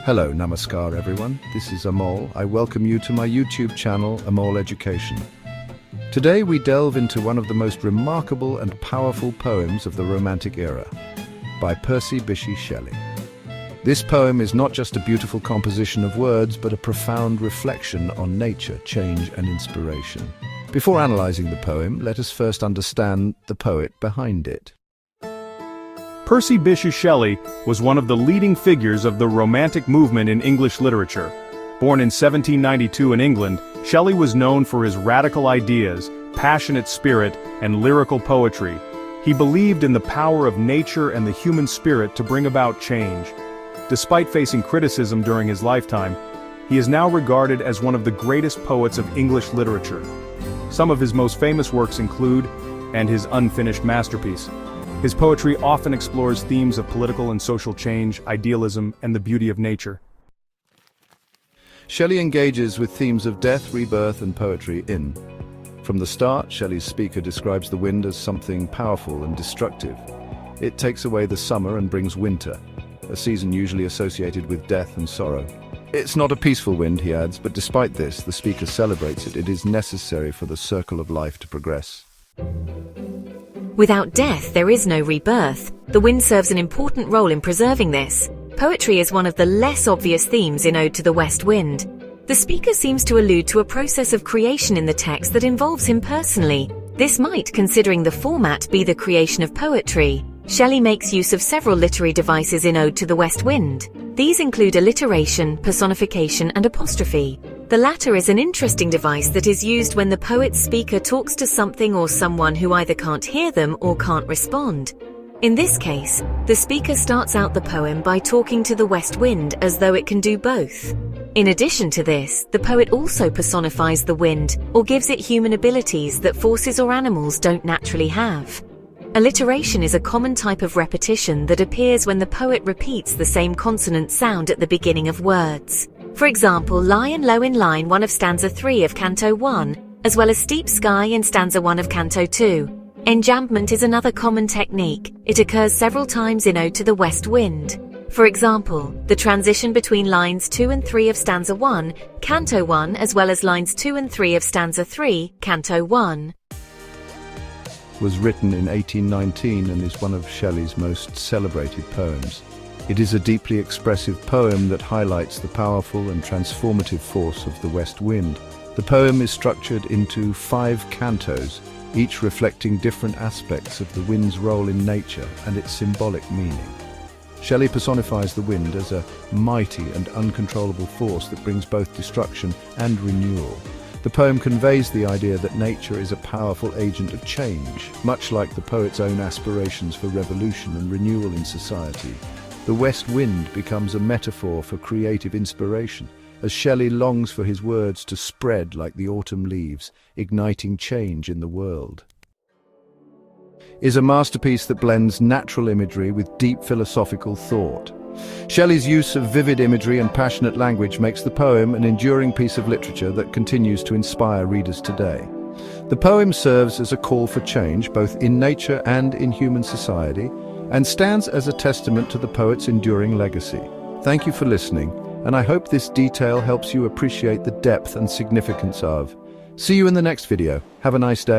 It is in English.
Hello, namaskar everyone. This is Amol. I welcome you to my YouTube channel, Amol Education. Today we delve into one of the most remarkable and powerful poems of the Romantic era, by Percy Bysshe Shelley. This poem is not just a beautiful composition of words, but a profound reflection on nature, change, and inspiration. Before analyzing the poem, let us first understand the poet behind it. Percy Bysshe Shelley was one of the leading figures of the Romantic movement in English literature. Born in 1792 in England, Shelley was known for his radical ideas, passionate spirit, and lyrical poetry. He believed in the power of nature and the human spirit to bring about change. Despite facing criticism during his lifetime, he is now regarded as one of the greatest poets of English literature. Some of his most famous works include, and his unfinished masterpiece. His poetry often explores themes of political and social change, idealism, and the beauty of nature. Shelley engages with themes of death, rebirth, and poetry in. From the start, Shelley's speaker describes the wind as something powerful and destructive. It takes away the summer and brings winter, a season usually associated with death and sorrow. It's not a peaceful wind, he adds, but despite this, the speaker celebrates it. It is necessary for the circle of life to progress. Without death, there is no rebirth. The wind serves an important role in preserving this. Poetry is one of the less obvious themes in Ode to the West Wind. The speaker seems to allude to a process of creation in the text that involves him personally. This might, considering the format, be the creation of poetry. Shelley makes use of several literary devices in Ode to the West Wind. These include alliteration, personification, and apostrophe. The latter is an interesting device that is used when the poet's speaker talks to something or someone who either can't hear them or can't respond. In this case, the speaker starts out the poem by talking to the west wind as though it can do both. In addition to this, the poet also personifies the wind or gives it human abilities that forces or animals don't naturally have. Alliteration is a common type of repetition that appears when the poet repeats the same consonant sound at the beginning of words. For example, lie and low in line 1 of stanza 3 of Canto 1, as well as steep sky in stanza 1 of Canto 2. Enjambment is another common technique. It occurs several times in Ode to the West Wind. For example, the transition between lines 2 and 3 of stanza 1, Canto 1, as well as lines 2 and 3 of stanza 3, Canto 1. Was written in 1819 and is one of Shelley's most celebrated poems. It is a deeply expressive poem that highlights the powerful and transformative force of the west wind. The poem is structured into 5 cantos, each reflecting different aspects of the wind's role in nature and its symbolic meaning. Shelley personifies the wind as a mighty and uncontrollable force that brings both destruction and renewal. The poem conveys the idea that nature is a powerful agent of change, much like the poet's own aspirations for revolution and renewal in society. The west wind becomes a metaphor for creative inspiration, as Shelley longs for his words to spread like the autumn leaves, igniting change in the world. Is a masterpiece that blends natural imagery with deep philosophical thought. Shelley's use of vivid imagery and passionate language makes the poem an enduring piece of literature that continues to inspire readers today. The poem serves as a call for change, both in nature and in human society, and stands as a testament to the poet's enduring legacy. Thank you for listening, and I hope this detail helps you appreciate the depth and significance of. See you in the next video. Have a nice day.